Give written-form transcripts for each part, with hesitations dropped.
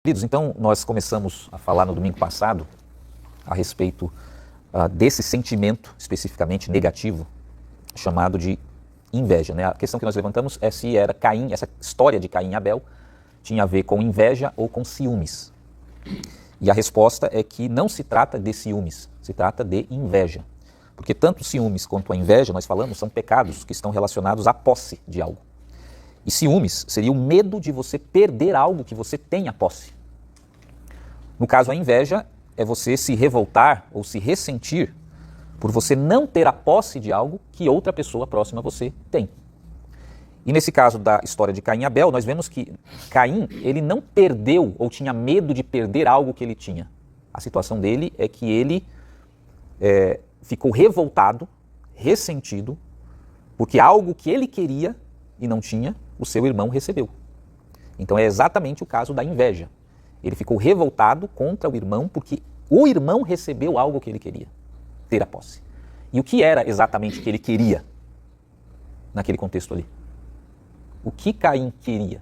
Queridos, então nós começamos a falar no domingo passado a respeito desse sentimento especificamente negativo chamado de inveja, né? A questão que nós levantamos é se era Caim, essa história de Caim e Abel tinha a ver com inveja ou com ciúmes. E a resposta é que não se trata de ciúmes, se trata de inveja. Porque tanto ciúmes quanto a inveja, nós falamos, são pecados que estão relacionados à posse de algo. E ciúmes seria o medo de você perder algo que você tem a posse. No caso, a inveja é você se revoltar ou se ressentir por você não ter a posse de algo que outra pessoa próxima a você tem. E nesse caso da história de Caim e Abel, nós vemos que Caim, ele não perdeu ou tinha medo de perder algo que ele tinha. A situação dele é que ele ficou revoltado, ressentido, porque algo que ele queria e não tinha, o seu irmão recebeu. Então é exatamente o caso da inveja. Ele ficou revoltado contra o irmão porque o irmão recebeu algo que ele queria, ter a posse. E o que era exatamente que ele queria naquele contexto ali? O que Caim queria?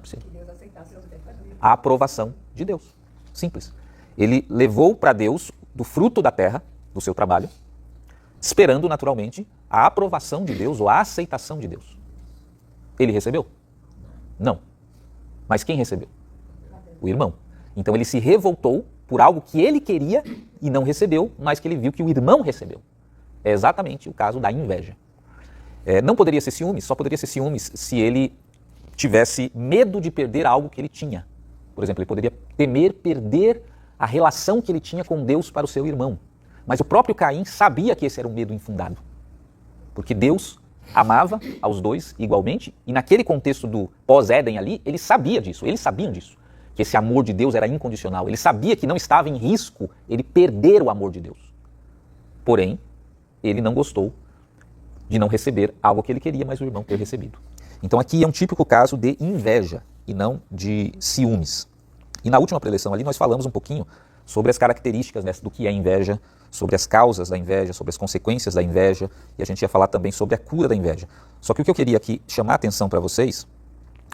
Que Deus aceitasse os pecados. A aprovação de Deus. Simples. Ele levou para Deus do fruto da terra, do seu trabalho, esperando naturalmente a aprovação de Deus ou a aceitação de Deus. Ele recebeu? Não. Mas quem recebeu? O irmão. Então ele se revoltou por algo que ele queria e não recebeu, mas que ele viu que o irmão recebeu. É exatamente o caso da inveja. Não poderia ser ciúmes, só poderia ser ciúmes se ele tivesse medo de perder algo que ele tinha. Por exemplo, ele poderia temer perder a relação que ele tinha com Deus para o seu irmão. Mas o próprio Caim sabia que esse era um medo infundado. Porque Deus amava aos dois igualmente, e naquele contexto do pós-Éden ali, ele sabia disso, eles sabiam disso, que esse amor de Deus era incondicional, ele sabia que não estava em risco ele perder o amor de Deus. Porém, ele não gostou de não receber algo que ele queria, mas o irmão ter recebido. Então aqui é um típico caso de inveja e não de ciúmes. E na última preleção ali nós falamos um pouquinho sobre as características do que é inveja, sobre as causas da inveja, sobre as consequências da inveja, e a gente ia falar também sobre a cura da inveja. Só que o que eu queria aqui chamar a atenção para vocês,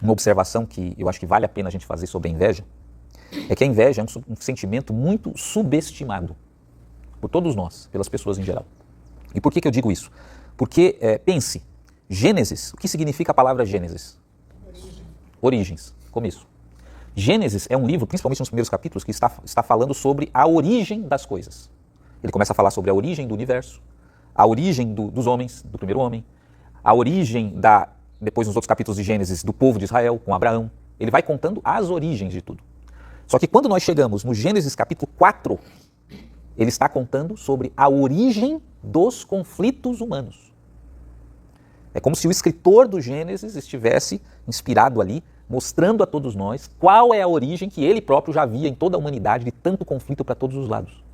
uma observação que eu acho que vale a pena a gente fazer sobre a inveja, é que a inveja é um sentimento muito subestimado por todos nós, pelas pessoas em geral. E por que eu digo isso? Porque, pense, Gênesis, o que significa a palavra Gênesis? Origens, começo. Gênesis é um livro, principalmente nos primeiros capítulos, que está falando sobre a origem das coisas. Ele começa a falar sobre a origem do universo, a origem dos homens, do primeiro homem, a origem depois nos outros capítulos de Gênesis, do povo de Israel, com Abraão. Ele vai contando as origens de tudo. Só que quando nós chegamos no Gênesis capítulo 4, ele está contando sobre a origem dos conflitos humanos. É como se o escritor do Gênesis estivesse inspirado ali, mostrando a todos nós qual é a origem que ele próprio já via em toda a humanidade de tanto conflito para todos os lados.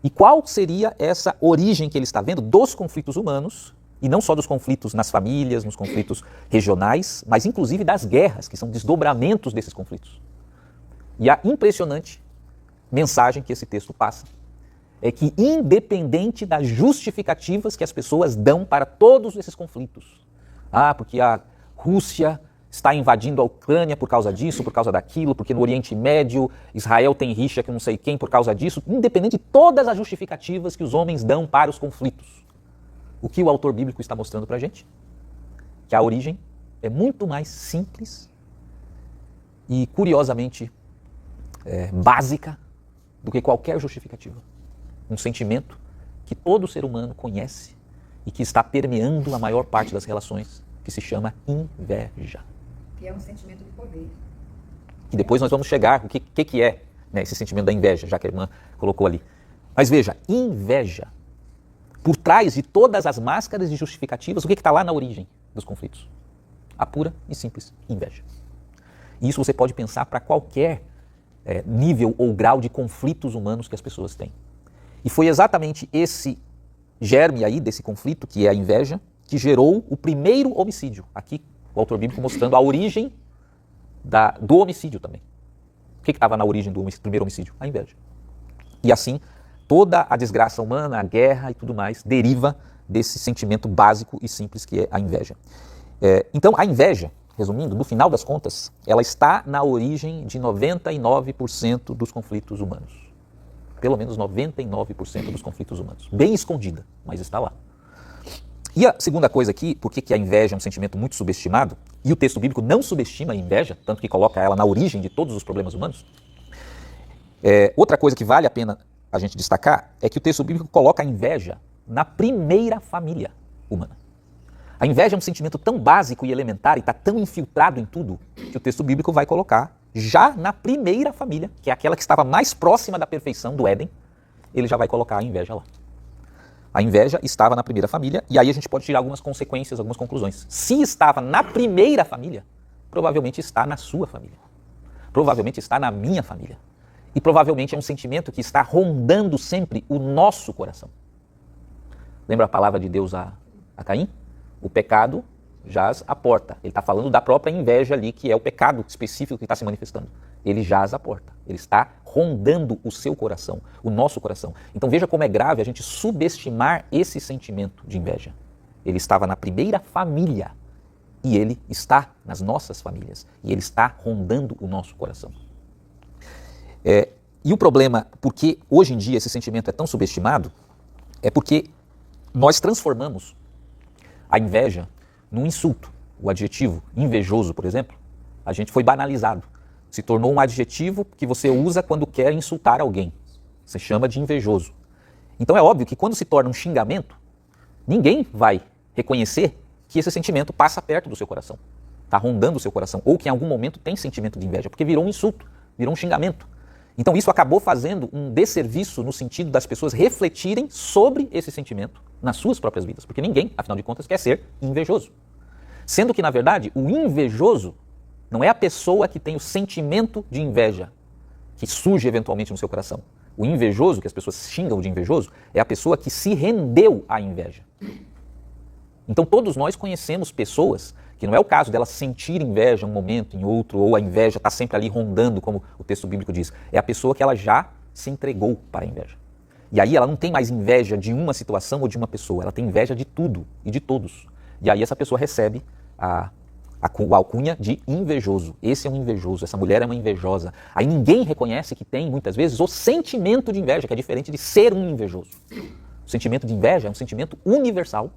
E qual seria essa origem que ele está vendo dos conflitos humanos, e não só dos conflitos nas famílias, nos conflitos regionais, mas inclusive das guerras, que são desdobramentos desses conflitos. E a impressionante mensagem que esse texto passa é que, independente das justificativas que as pessoas dão para todos esses conflitos, porque a Rússia está invadindo a Ucrânia por causa disso, por causa daquilo, porque no Oriente Médio Israel tem rixa com não sei quem por causa disso, independente de todas as justificativas que os homens dão para os conflitos. O que o autor bíblico está mostrando para a gente? Que a origem é muito mais simples e, curiosamente, básica do que qualquer justificativa. Um sentimento que todo ser humano conhece e que está permeando a maior parte das relações, que se chama inveja. Que é um sentimento de poder. E depois nós vamos chegar o que é, né, esse sentimento da inveja, já que a irmã colocou ali. Mas veja, inveja, por trás de todas as máscaras e justificativas, o que está lá na origem dos conflitos? A pura e simples inveja. E isso você pode pensar para qualquer nível ou grau de conflitos humanos que as pessoas têm. E foi exatamente esse germe aí desse conflito, que é a inveja, que gerou o primeiro homicídio. Aqui o autor bíblico mostrando a origem do homicídio também. O que estava na origem do primeiro homicídio? A inveja. E assim, toda a desgraça humana, a guerra e tudo mais, deriva desse sentimento básico e simples que é a inveja. Então, a inveja, resumindo, no final das contas, ela está na origem de 99% dos conflitos humanos. Pelo menos 99% dos conflitos humanos. Bem escondida, mas está lá. E a segunda coisa aqui, por que a inveja é um sentimento muito subestimado, e o texto bíblico não subestima a inveja, tanto que coloca ela na origem de todos os problemas humanos. Outra coisa que vale a pena a gente destacar é que o texto bíblico coloca a inveja na primeira família humana. A inveja é um sentimento tão básico e elementar e está tão infiltrado em tudo que o texto bíblico vai colocar já na primeira família, que é aquela que estava mais próxima da perfeição do Éden, ele já vai colocar a inveja lá. A inveja estava na primeira família e aí a gente pode tirar algumas consequências, algumas conclusões. Se estava na primeira família, provavelmente está na sua família. Provavelmente está na minha família. E provavelmente é um sentimento que está rondando sempre o nosso coração. Lembra a palavra de Deus a Caim? O pecado jaz à porta. Ele está falando da própria inveja ali, que é o pecado específico que está se manifestando. Ele jaz à porta. Ele está rondando o seu coração, o nosso coração. Então veja como é grave a gente subestimar esse sentimento de inveja. Ele estava na primeira família e ele está nas nossas famílias. E ele está rondando o nosso coração. E o problema, porque hoje em dia esse sentimento é tão subestimado, é porque nós transformamos a inveja num insulto. O adjetivo invejoso, por exemplo, a gente foi banalizado. Se tornou um adjetivo que você usa quando quer insultar alguém. Você chama de invejoso. Então é óbvio que quando se torna um xingamento, ninguém vai reconhecer que esse sentimento passa perto do seu coração. Está rondando o seu coração. Ou que em algum momento tem sentimento de inveja, porque virou um insulto, virou um xingamento. Então isso acabou fazendo um desserviço no sentido das pessoas refletirem sobre esse sentimento nas suas próprias vidas. Porque ninguém, afinal de contas, quer ser invejoso. Sendo que, na verdade, o invejoso não é a pessoa que tem o sentimento de inveja, que surge eventualmente no seu coração. O invejoso, que as pessoas xingam de invejoso, é a pessoa que se rendeu à inveja. Então todos nós conhecemos pessoas que não é o caso delas sentir inveja um momento, em outro, ou a inveja está sempre ali rondando, como o texto bíblico diz. É a pessoa que ela já se entregou para a inveja. E aí ela não tem mais inveja de uma situação ou de uma pessoa, ela tem inveja de tudo e de todos. E aí essa pessoa recebe a alcunha de invejoso. Esse é um invejoso, essa mulher é uma invejosa. Aí ninguém reconhece que tem, muitas vezes, o sentimento de inveja, que é diferente de ser um invejoso. O sentimento de inveja é um sentimento universal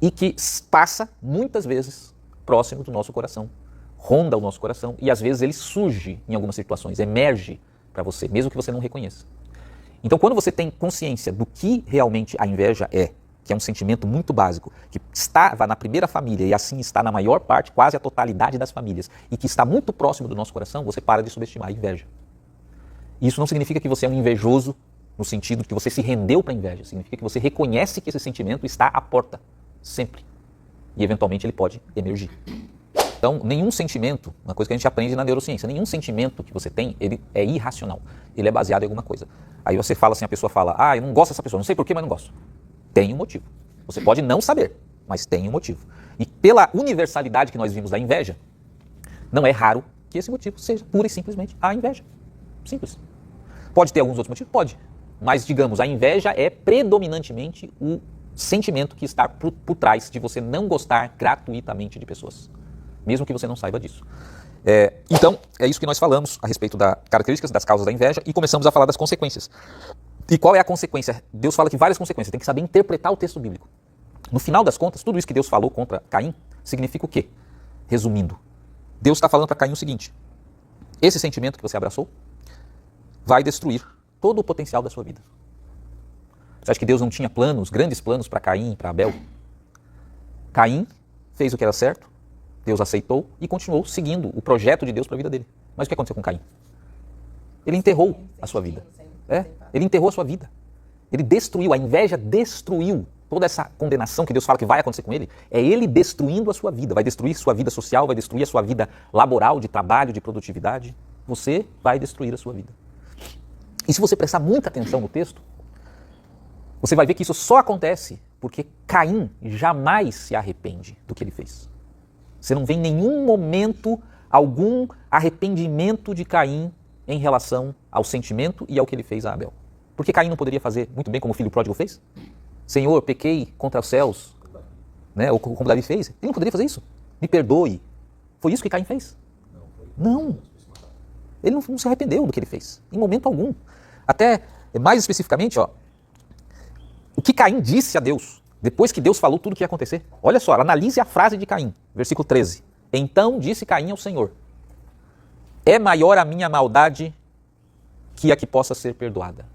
e que passa, muitas vezes, próximo do nosso coração. Ronda o nosso coração e, às vezes, ele surge em algumas situações, emerge para você, mesmo que você não reconheça. Então, quando você tem consciência do que realmente a inveja é, que é um sentimento muito básico, que estava na primeira família e assim está na maior parte, quase a totalidade das famílias, e que está muito próximo do nosso coração, você para de subestimar a inveja. Isso não significa que você é um invejoso no sentido de que você se rendeu para a inveja, significa que você reconhece que esse sentimento está à porta, sempre. E eventualmente ele pode emergir. Então, nenhum sentimento, uma coisa que a gente aprende na neurociência, nenhum sentimento que você tem, ele é irracional, ele é baseado em alguma coisa. Aí você fala assim, a pessoa fala, eu não gosto dessa pessoa, não sei porquê, mas não gosto. Tem um motivo. Você pode não saber, mas tem um motivo. E pela universalidade que nós vimos da inveja, não é raro que esse motivo seja pura e simplesmente a inveja. Simples. Pode ter alguns outros motivos? Pode. Mas, digamos, a inveja é predominantemente o sentimento que está por trás de você não gostar gratuitamente de pessoas. Mesmo que você não saiba disso. Então, é isso que nós falamos a respeito das características, das causas da inveja e começamos a falar das consequências. E qual é a consequência? Deus fala que várias consequências, tem que saber interpretar o texto bíblico. No final das contas, tudo isso que Deus falou contra Caim significa o quê? Resumindo, Deus está falando para Caim o seguinte: esse sentimento que você abraçou vai destruir todo o potencial da sua vida. Você acha que Deus não tinha planos, grandes planos para Caim e para Abel? Caim fez o que era certo, Deus aceitou e continuou seguindo o projeto de Deus para a vida dele. Mas o que aconteceu com Caim? Ele enterrou a sua vida. Ele enterrou a sua vida. Ele destruiu, a inveja destruiu toda essa condenação que Deus fala que vai acontecer com ele. É ele destruindo a sua vida. Vai destruir sua vida social, vai destruir a sua vida laboral, de trabalho, de produtividade. Você vai destruir a sua vida. E se você prestar muita atenção no texto, você vai ver que isso só acontece porque Caim jamais se arrepende do que ele fez. Você não vê em nenhum momento algum arrependimento de Caim em relação ao sentimento e ao que ele fez a Abel. Porque Caim não poderia fazer muito bem como o filho pródigo fez? Senhor, pequei contra os céus, né? Ou como Davi fez. Ele não poderia fazer isso. Me perdoe, Foi isso que Caim fez? Não. Ele não se arrependeu do que ele fez, em momento algum. Até, mais especificamente, ó, o que Caim disse a Deus, depois que Deus falou tudo o que ia acontecer. Olha só, analise a frase de Caim, versículo 13. Então disse Caim ao Senhor: é maior a minha maldade que a que possa ser perdoada.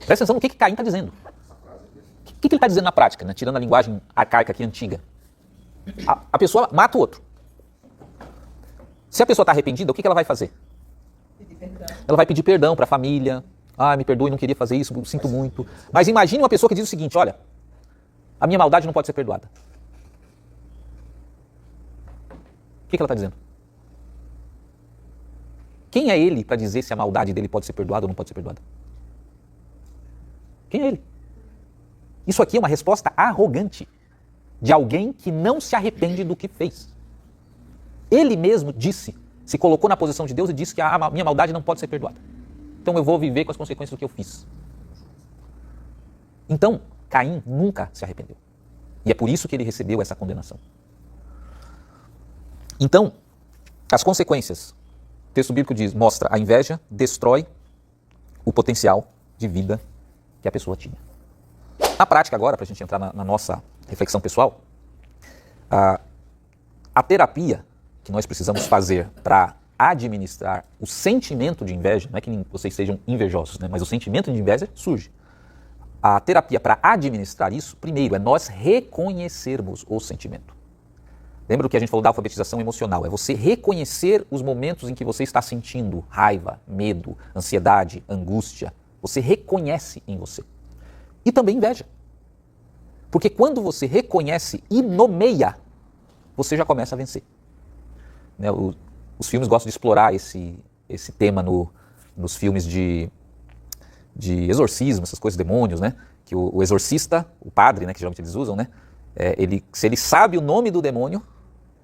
Presta atenção no que Caim está dizendo. O que ele está dizendo na prática, né? Tirando a linguagem arcaica aqui, antiga. A pessoa mata o outro. Se a pessoa está arrependida, o que ela vai fazer? Ela vai pedir perdão para a família. Ah, me perdoe, não queria fazer isso, sinto muito. Mas imagine uma pessoa que diz o seguinte: olha, a minha maldade não pode ser perdoada. O que ela está dizendo? Quem é ele para dizer se a maldade dele pode ser perdoada ou não pode ser perdoada? Quem é ele? Isso aqui é uma resposta arrogante de alguém que não se arrepende do que fez. Ele mesmo disse, se colocou na posição de Deus e disse que a minha maldade não pode ser perdoada. Então eu vou viver com as consequências do que eu fiz. Então, Caim nunca se arrependeu. E é por isso que ele recebeu essa condenação. Então, as consequências, o texto bíblico diz, mostra a inveja destrói o potencial de vida que a pessoa tinha. Na prática agora, para a gente entrar na nossa reflexão pessoal, a terapia que nós precisamos fazer para administrar o sentimento de inveja, não é que vocês sejam invejosos, né, mas o sentimento de inveja surge. A terapia para administrar isso, primeiro, é nós reconhecermos o sentimento. Lembra do que a gente falou da alfabetização emocional? É você reconhecer os momentos em que você está sentindo raiva, medo, ansiedade, angústia. Você reconhece em você. E também inveja. Porque quando você reconhece e nomeia, você já começa a vencer. Né, os filmes gostam de explorar esse tema nos filmes de exorcismo, essas coisas, demônios, né? Que o exorcista, o padre, né, que geralmente eles usam, né? Se ele sabe o nome do demônio,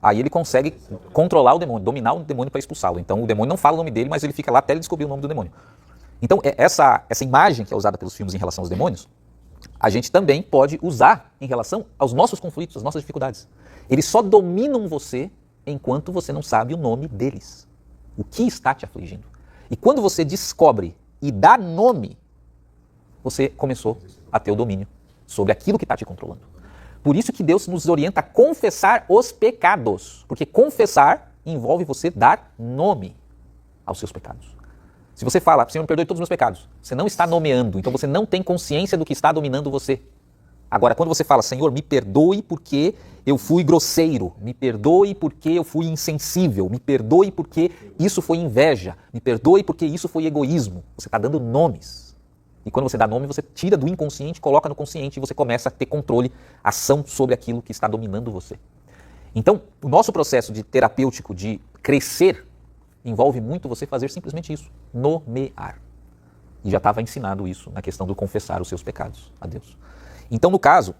aí ele consegue controlar o demônio, dominar o demônio para expulsá-lo. Então o demônio não fala o nome dele, mas ele fica lá até ele descobrir o nome do demônio. Então essa imagem que é usada pelos filmes em relação aos demônios, a gente também pode usar em relação aos nossos conflitos, às nossas dificuldades. Eles só dominam você enquanto você não sabe o nome deles. O que está te afligindo. E quando você descobre e dá nome, você começou a ter o domínio sobre aquilo que está te controlando. Por isso que Deus nos orienta a confessar os pecados. Porque confessar envolve você dar nome aos seus pecados. Se você fala, Senhor, me perdoe todos os meus pecados, você não está nomeando, então você não tem consciência do que está dominando você. Agora, quando você fala, Senhor, me perdoe porque eu fui grosseiro, me perdoe porque eu fui insensível, me perdoe porque isso foi inveja, me perdoe porque isso foi egoísmo, você está dando nomes. E quando você dá nome, você tira do inconsciente, coloca no consciente e você começa a ter controle, ação sobre aquilo que está dominando você. Então, o nosso processo de terapêutico, de crescer, envolve muito você fazer simplesmente isso, nomear. E já estava ensinado isso na questão do confessar os seus pecados a Deus. Então, no caso,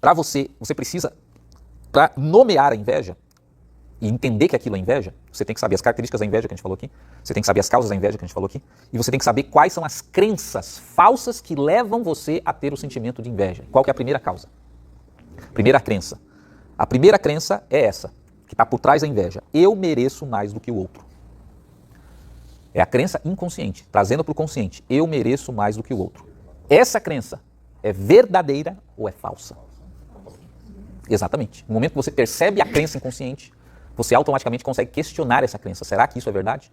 para você precisa, para nomear a inveja e entender que aquilo é inveja, você tem que saber as características da inveja que a gente falou aqui, você tem que saber as causas da inveja que a gente falou aqui, e você tem que saber quais são as crenças falsas que levam você a ter o sentimento de inveja. Qual que é a primeira causa? Primeira crença. A primeira crença é essa, que está por trás da inveja. Eu mereço mais do que o outro. É a crença inconsciente, trazendo para o consciente. Eu mereço mais do que o outro. Essa crença é verdadeira ou é falsa? Exatamente. No momento que você percebe a crença inconsciente, você automaticamente consegue questionar essa crença. Será que isso é verdade?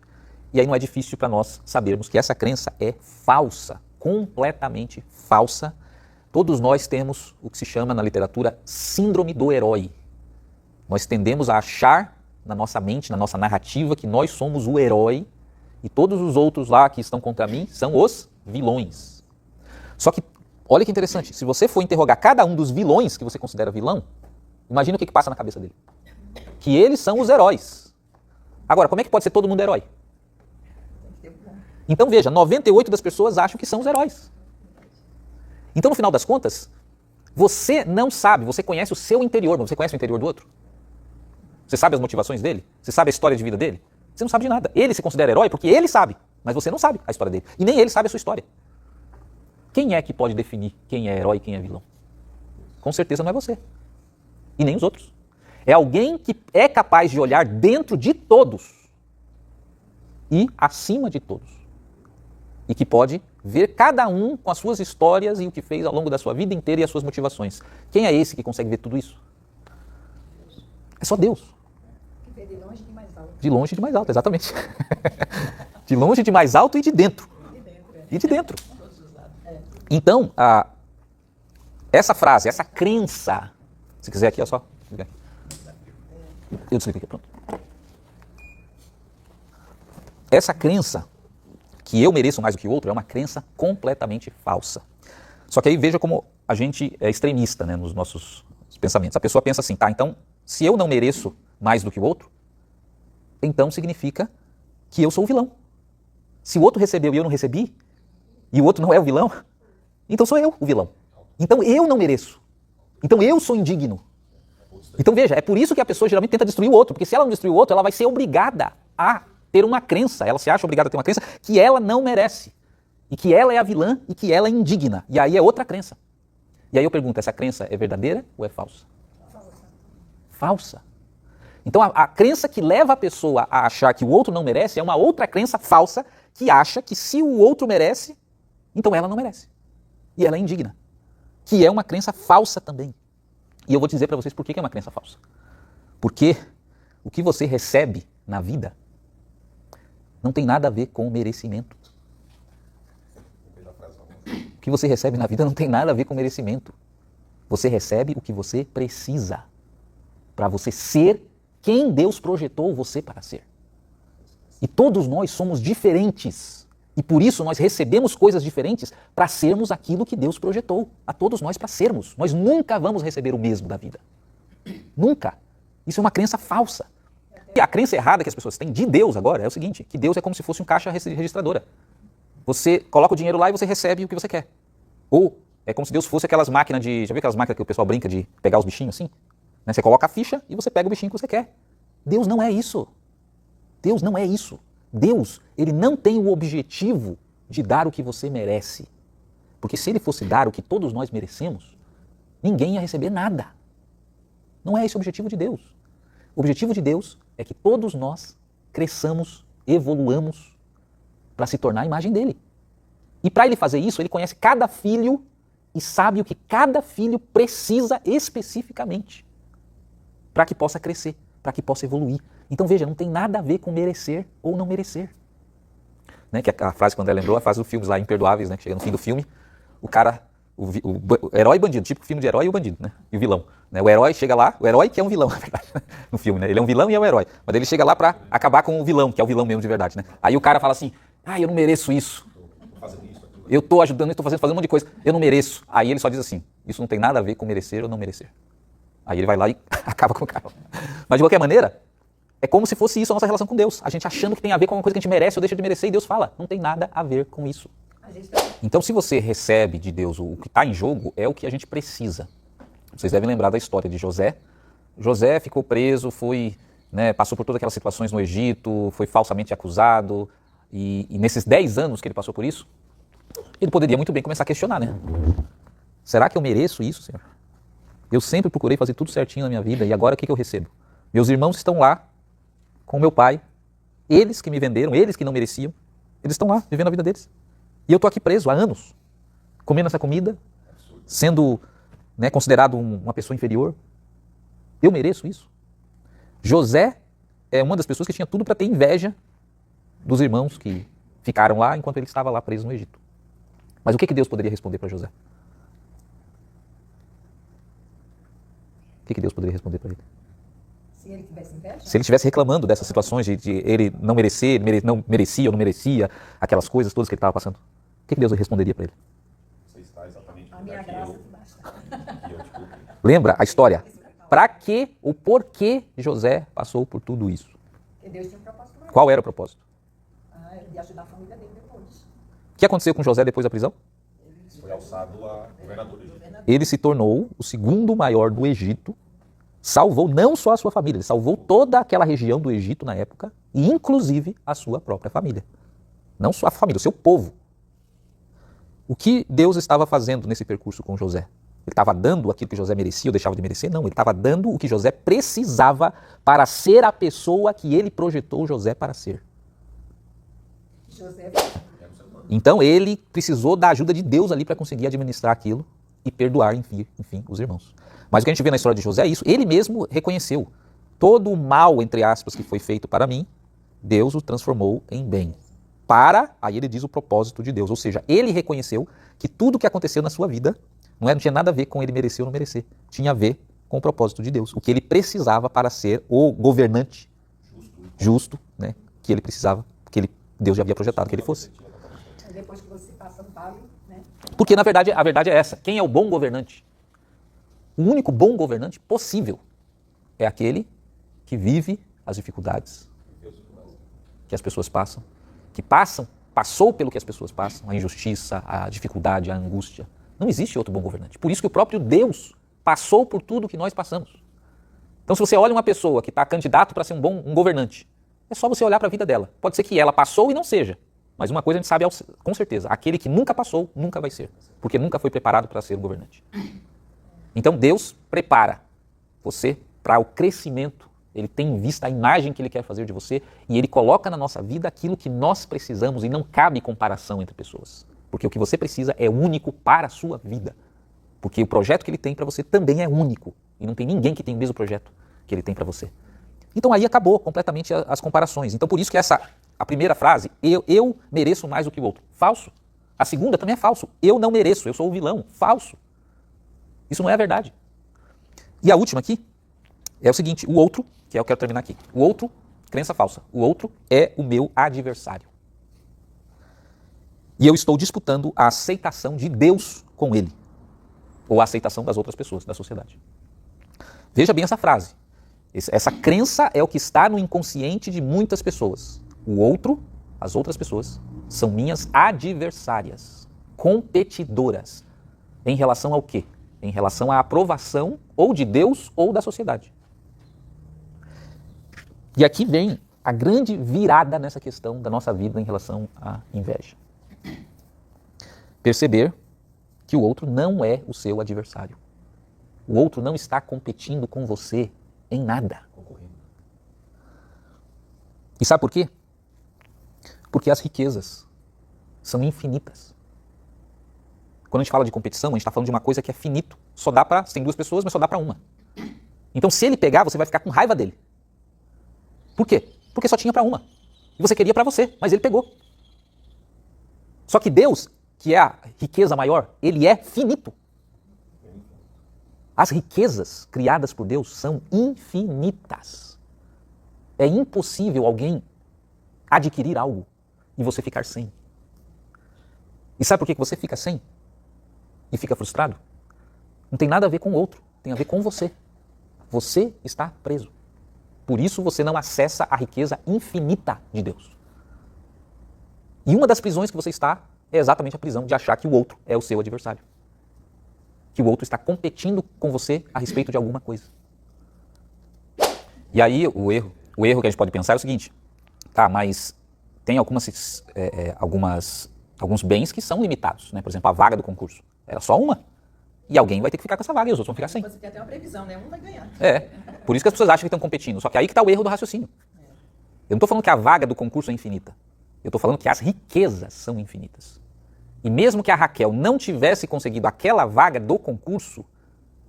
E aí não é difícil para nós sabermos que essa crença é falsa, completamente falsa. Todos nós temos o que se chama na literatura síndrome do herói. Nós tendemos a achar na nossa mente, na nossa narrativa, que nós somos o herói e todos os outros lá que estão contra mim são os vilões. Só que, olha que interessante, se você for interrogar cada um dos vilões que você considera vilão, imagina o que passa na cabeça dele. Que eles são os heróis. Agora, como é que pode ser todo mundo herói? Então veja, 98% das pessoas acham que são os heróis. Então, no final das contas, você não sabe, você conhece o seu interior, mas você conhece o interior do outro? Você sabe as motivações dele? Você sabe a história de vida dele? Você não sabe de nada. Ele se considera herói porque ele sabe, mas você não sabe a história dele. E nem ele sabe a sua história. Quem é que pode definir quem é herói e quem é vilão? Com certeza não é você. E nem os outros. É alguém que é capaz de olhar dentro de todos e acima de todos. E que pode ver cada um com as suas histórias e o que fez ao longo da sua vida inteira e as suas motivações. Quem é esse que consegue ver tudo isso? É só Deus. Que vê de longe de mais alto. De longe e de mais alto, exatamente. De longe, de mais alto e de dentro. E de dentro. Então, essa frase, essa crença, se quiser aqui, é só. Eu desligo aqui, pronto. Essa crença que eu mereço mais do que o outro é uma crença completamente falsa. Só que aí veja como a gente é extremista, né, nos nossos pensamentos. A pessoa pensa assim, tá, então, se eu não mereço mais do que o outro, então significa que eu sou o vilão. Se o outro recebeu e eu não recebi, e o outro não é o vilão, então sou eu o vilão. Então eu não mereço. Então eu sou indigno. Então veja, é por isso que a pessoa geralmente tenta destruir o outro, porque se ela não destruir o outro, ela vai ser obrigada a ter uma crença, ela se acha obrigada a ter uma crença que ela não merece, e que ela é a vilã e que ela é indigna. E aí é outra crença. E aí eu pergunto, essa crença é verdadeira ou é falsa? Falsa. Então a crença que leva a pessoa a achar que o outro não merece é uma outra crença falsa que acha que se o outro merece, então ela não merece. E ela é indigna. Que é uma crença falsa também. E eu vou dizer para vocês por que é uma crença falsa. Porque o que você recebe na vida não tem nada a ver com o merecimento. O que você recebe na vida não tem nada a ver com merecimento. Você recebe o que você precisa para você ser quem Deus projetou você para ser. E todos nós somos diferentes. E por isso nós recebemos coisas diferentes para sermos aquilo que Deus projetou a todos nós para sermos. Nós nunca vamos receber o mesmo da vida. Nunca. Isso é uma crença falsa. E a crença errada que as pessoas têm de Deus agora é o seguinte, que Deus é como se fosse um caixa registradora. Você coloca o dinheiro lá e você recebe o que você quer. Ou é como se Deus fosse aquelas máquinas de... Já viu aquelas máquinas que o pessoal brinca de pegar os bichinhos assim? Né? Você coloca a ficha e você pega o bichinho que você quer. Deus não é isso. Deus não é isso. Deus, ele não tem o objetivo de dar o que você merece. Porque se ele fosse dar o que todos nós merecemos, ninguém ia receber nada. Não é esse o objetivo de Deus. O objetivo de Deus é que todos nós cresçamos, evoluamos para se tornar a imagem dele. E para ele fazer isso, ele conhece cada filho e sabe o que cada filho precisa especificamente para que possa crescer, para que possa evoluir. Então veja, não tem nada a ver com merecer ou não merecer. Né? Que a frase que o André lembrou, a frase do filme lá, Imperdoáveis, né? Que chega no fim do filme, o cara, o herói e bandido, típico filme de herói e o bandido, né? E o vilão. Né? O herói chega lá, o herói que é um vilão, na verdade, no filme, né? Ele é um vilão e é um herói. Mas ele chega lá para acabar com o vilão, que é o vilão mesmo de verdade, né? Aí o cara fala assim, eu não mereço isso. Eu estou ajudando, estou fazendo um monte de coisa, eu não mereço. Aí ele só diz assim, isso não tem nada a ver com merecer ou não merecer. Aí ele vai lá e acaba com o cara. Mas de qualquer maneira, é como se fosse isso a nossa relação com Deus. A gente achando que tem a ver com uma coisa que a gente merece ou deixa de merecer, e Deus fala, não tem nada a ver com isso. Então se você recebe de Deus o que está em jogo, é o que a gente precisa. Vocês devem lembrar da história de José. José ficou preso, passou por todas aquelas situações no Egito, foi falsamente acusado, e nesses 10 anos que ele passou por isso, ele poderia muito bem começar a questionar, né? Será que eu mereço isso, Senhor? Eu sempre procurei fazer tudo certinho na minha vida, e agora o que eu recebo? Meus irmãos estão lá com meu pai, eles que me venderam, eles que não mereciam, eles estão lá, vivendo a vida deles. E eu estou aqui preso há anos, comendo essa comida, sendo considerado uma pessoa inferior. Eu mereço isso? José é uma das pessoas que tinha tudo para ter inveja dos irmãos que ficaram lá enquanto ele estava lá preso no Egito. Mas o que Deus poderia responder para José? O que Deus poderia responder para ele? Se ele tivesse inveja? Se ele estivesse reclamando dessas situações de ele não merecer, não merecia ou não merecia, aquelas coisas todas que ele estava passando, o que Deus responderia para ele? Você está exatamente A minha graça te basta. que eu te coloquei. Lembra a história? Para que ou por que José passou por tudo isso? Porque Deus tinha um propósito maior. Qual era o propósito? Era de ajudar a família dele depois. O que aconteceu com José depois da prisão? Foi alçado a governador do Egito. Ele se tornou o segundo maior do Egito, salvou não só a sua família, ele salvou toda aquela região do Egito na época, e inclusive a sua própria família. Não só a família, o seu povo. O que Deus estava fazendo nesse percurso com José? Ele Ele estava dando aquilo que José merecia ou deixava de merecer? Não, ele estava dando o que José precisava para ser a pessoa que ele projetou José para ser. José Então ele precisou da ajuda de Deus ali para conseguir administrar aquilo e perdoar, enfim, os irmãos. Mas o que a gente vê na história de José é isso. Ele mesmo reconheceu todo o mal, entre aspas, que foi feito para mim, Deus o transformou em bem. Aí ele diz o propósito de Deus. Ou seja, ele reconheceu que tudo o que aconteceu na sua vida não tinha nada a ver com ele merecer ou não merecer. Tinha a ver com o propósito de Deus. O que ele precisava para ser o governante justo, né, que ele precisava, que Deus já havia projetado que ele fosse. depois que você passa no vale, né? Porque na verdade a verdade é essa. Quem é o bom governante? O único bom governante possível é aquele que vive as dificuldades que as pessoas passam, passou pelo que as pessoas passam, a injustiça, a dificuldade, a angústia. Não existe outro bom governante. Por isso que o próprio Deus passou por tudo que nós passamos. Então se você olha uma pessoa que está candidato para ser um governante, é só você olhar para a vida dela. Pode ser que ela passou e não seja, mas uma coisa a gente sabe com certeza, aquele que nunca passou, nunca vai ser, porque nunca foi preparado para ser um governante. Então Deus prepara você para o crescimento, ele tem em vista a imagem que ele quer fazer de você e ele coloca na nossa vida aquilo que nós precisamos e não cabe comparação entre pessoas. Porque o que você precisa é único para a sua vida. Porque o projeto que ele tem para você também é único e não tem ninguém que tem o mesmo projeto que ele tem para você. Então aí acabou completamente as comparações. Então por isso que a primeira frase, eu mereço mais do que o outro, falso. A segunda também é falso, eu não mereço, eu sou o vilão, falso. Isso não é a verdade. E a última aqui é o seguinte, o outro, que é o que eu quero terminar aqui, o outro, crença falsa, o outro é o meu adversário. E eu estou disputando a aceitação de Deus com ele, ou a aceitação das outras pessoas, da sociedade. Veja bem essa frase. Essa crença é o que está no inconsciente de muitas pessoas. O outro, as outras pessoas, são minhas adversárias, competidoras. Em relação ao quê? Em relação à aprovação ou de Deus ou da sociedade. E aqui vem a grande virada nessa questão da nossa vida em relação à inveja. Perceber que o outro não é o seu adversário. O outro não está competindo com você em nada. E sabe por quê? Porque as riquezas são infinitas. Quando a gente fala de competição, a gente está falando de uma coisa que é finito. Só dá para, tem duas pessoas, mas só dá para uma. Então se ele pegar, você vai ficar com raiva dele. Por quê? Porque só tinha para uma. E você queria para você, mas ele pegou. Só que Deus, que é a riqueza maior, ele é finito. As riquezas criadas por Deus são infinitas. É impossível alguém adquirir algo e você ficar sem. E sabe por que você fica sem? E fica frustrado? Não tem nada a ver com o outro, tem a ver com você. Você está preso. Por isso você não acessa a riqueza infinita de Deus. E uma das prisões que você está é exatamente a prisão de achar que o outro é o seu adversário. Que o outro está competindo com você a respeito de alguma coisa. E aí o erro que a gente pode pensar é o seguinte, tá, mas tem alguns bens que são limitados, né? Por exemplo, a vaga do concurso. Era só uma. E alguém vai ter que ficar com essa vaga e os outros vão ficar sem. Você tem até uma previsão, né? Um vai ganhar. Por isso que as pessoas acham que estão competindo. Só que aí que está o erro do raciocínio. Eu não estou falando que a vaga do concurso é infinita. Eu estou falando que as riquezas são infinitas. E mesmo que a Raquel não tivesse conseguido aquela vaga do concurso,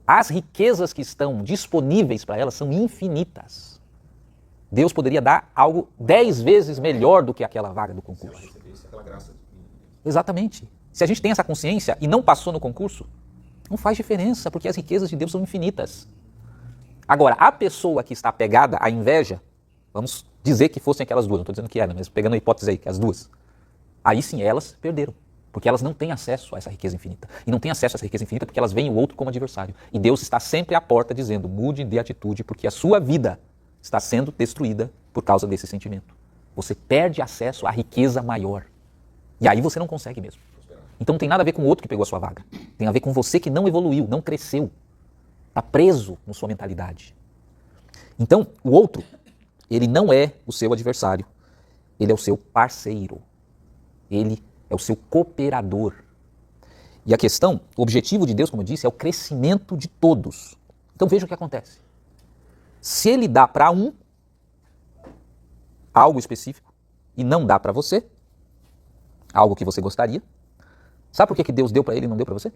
as riquezas que estão disponíveis para ela são infinitas. Deus poderia dar algo 10 vezes melhor do que aquela vaga do concurso. Exatamente. Se a gente tem essa consciência e não passou no concurso, não faz diferença, porque as riquezas de Deus são infinitas. Agora, a pessoa que está apegada à inveja, vamos dizer que fossem aquelas duas, não estou dizendo que era, mas pegando a hipótese aí, que as duas, aí sim elas perderam, porque elas não têm acesso a essa riqueza infinita. E não têm acesso a essa riqueza infinita porque elas veem o outro como adversário. E Deus está sempre à porta dizendo, mude de atitude, porque a sua vida está sendo destruída por causa desse sentimento. Você perde acesso à riqueza maior. E aí você não consegue mesmo. Então não tem nada a ver com o outro que pegou a sua vaga. Tem a ver com você que não evoluiu, não cresceu. Está preso na sua mentalidade. Então, o outro, ele não é o seu adversário. Ele é o seu parceiro. Ele é o seu cooperador. E a questão, o objetivo de Deus, como eu disse, é o crescimento de todos. Então veja o que acontece. Se ele dá para um algo específico e não dá para você, algo que você gostaria, sabe por que Deus deu para ele e não deu para você?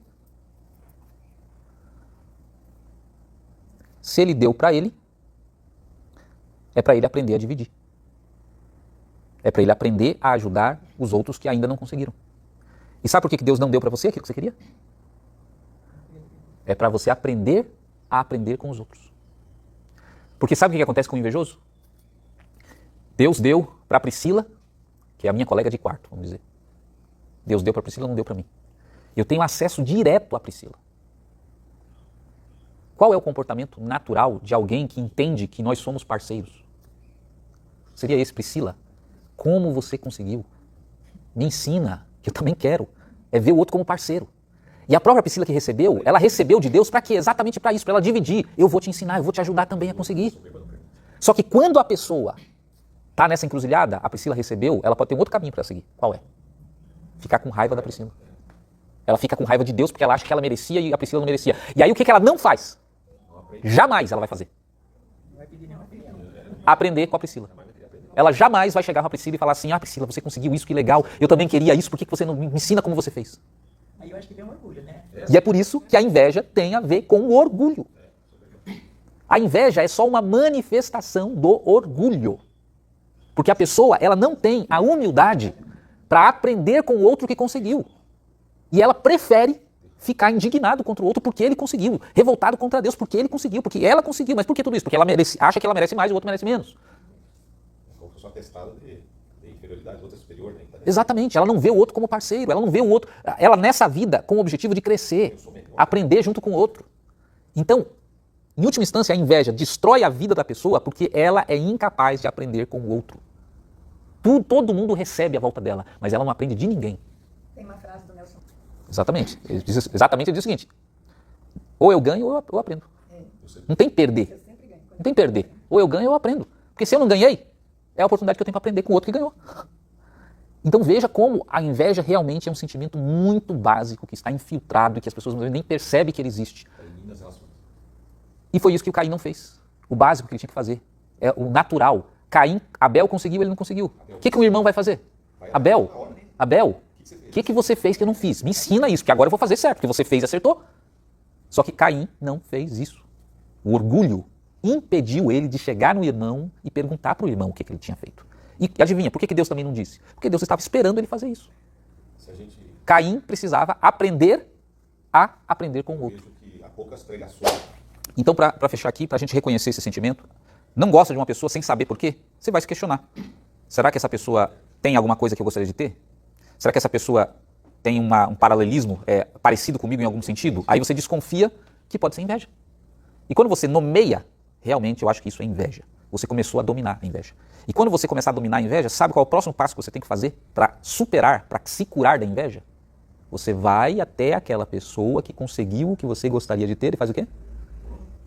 Se ele deu para ele, é para ele aprender a dividir. É para ele aprender a ajudar os outros que ainda não conseguiram. E sabe por que Deus não deu para você aquilo que você queria? É para você aprender a aprender com os outros. Porque sabe o que acontece com o invejoso? Deus deu para Priscila, que é a minha colega de quarto, vamos dizer. Deus deu para Priscila, não deu para mim. Eu tenho acesso direto à Priscila. Qual é o comportamento natural de alguém que entende que nós somos parceiros? Seria esse, Priscila. Como você conseguiu? Me ensina, que eu também quero. É ver o outro como parceiro. E a própria Priscila que recebeu, ela recebeu de Deus para quê? Exatamente para isso, para ela dividir. Eu vou te ensinar, eu vou te ajudar também a conseguir. Só que quando a pessoa está nessa encruzilhada, a Priscila recebeu, ela pode ter um outro caminho para seguir. Qual é? Ficar com raiva da Priscila. Ela fica com raiva de Deus porque ela acha que ela merecia e a Priscila não merecia. E aí o que ela não faz? Jamais ela vai fazer. Aprender com a Priscila. Ela jamais vai chegar com a Priscila e falar assim, Priscila, você conseguiu isso, que legal, eu também queria isso, por que você não me ensina como você fez? Aí eu acho que vem um orgulho, né? E é por isso que a inveja tem a ver com o orgulho. A inveja é só uma manifestação do orgulho. Porque a pessoa, ela não tem a humildade para aprender com o outro que conseguiu. E ela prefere ficar indignado contra o outro porque ele conseguiu, revoltado contra Deus porque ele conseguiu, porque ela conseguiu. Mas por que tudo isso? Porque ela acha que ela merece mais e o outro merece menos. Como se fosse uma testada de inferioridade, outra superior, né? Exatamente, ela não vê o outro como parceiro, ela não vê o outro, ela nessa vida com o objetivo de crescer, aprender junto com o outro. Então, em última instância, a inveja destrói a vida da pessoa porque ela é incapaz de aprender com o outro. Todo mundo recebe a volta dela, mas ela não aprende de ninguém. Tem uma frase do Nelson. Exatamente, ele diz o seguinte, ou eu ganho ou eu aprendo. Não tem perder, Eu sempre ganho. não tem perder, ou eu ganho ou eu aprendo. Porque se eu não ganhei, é a oportunidade que eu tenho para aprender com o outro que ganhou. Então veja como a inveja realmente é um sentimento muito básico, que está infiltrado e que as pessoas nem percebem que ele existe. E foi isso que o Caim não fez. O básico que ele tinha que fazer. É o natural. Abel conseguiu, ele não conseguiu. O que um irmão vai fazer? Abel, o que você fez que eu não fiz? Me ensina isso, porque agora eu vou fazer certo, porque você fez e acertou. Só que Caim não fez isso. O orgulho impediu ele de chegar no irmão e perguntar para o irmão o que ele tinha feito. E adivinha, por que Deus também não disse? Porque Deus estava esperando ele fazer isso. Caim precisava aprender a aprender com o outro. Há poucas pregações. Então, para fechar aqui, para a gente reconhecer esse sentimento, não gosta de uma pessoa sem saber por quê? Você vai se questionar. Será que essa pessoa tem alguma coisa que eu gostaria de ter? Será que essa pessoa tem um paralelismo parecido comigo em algum sentido? Aí você desconfia que pode ser inveja. E quando você nomeia, realmente eu acho que isso é inveja. Você começou a dominar a inveja. E quando você começar a dominar a inveja, sabe qual é o próximo passo que você tem que fazer para superar, para se curar da inveja? Você vai até aquela pessoa que conseguiu o que você gostaria de ter e faz o quê?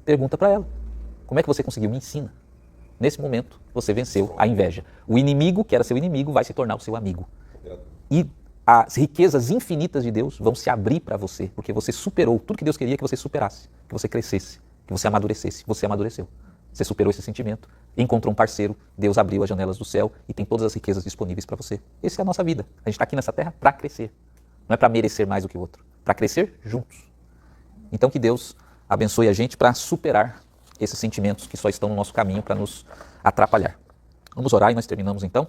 Pergunta para ela. Como é que você conseguiu? Me ensina. Nesse momento, você venceu a inveja. O inimigo, que era seu inimigo, vai se tornar o seu amigo. E as riquezas infinitas de Deus vão se abrir para você, porque você superou tudo que Deus queria que você superasse, que você crescesse, que você amadurecesse. Você amadureceu. Você superou esse sentimento, encontrou um parceiro, Deus abriu as janelas do céu e tem todas as riquezas disponíveis para você. Essa é a nossa vida. A gente está aqui nessa terra para crescer. Não é para merecer mais do que o outro. Para crescer juntos. Então que Deus abençoe a gente para superar esses sentimentos que só estão no nosso caminho para nos atrapalhar. Vamos orar e nós terminamos então.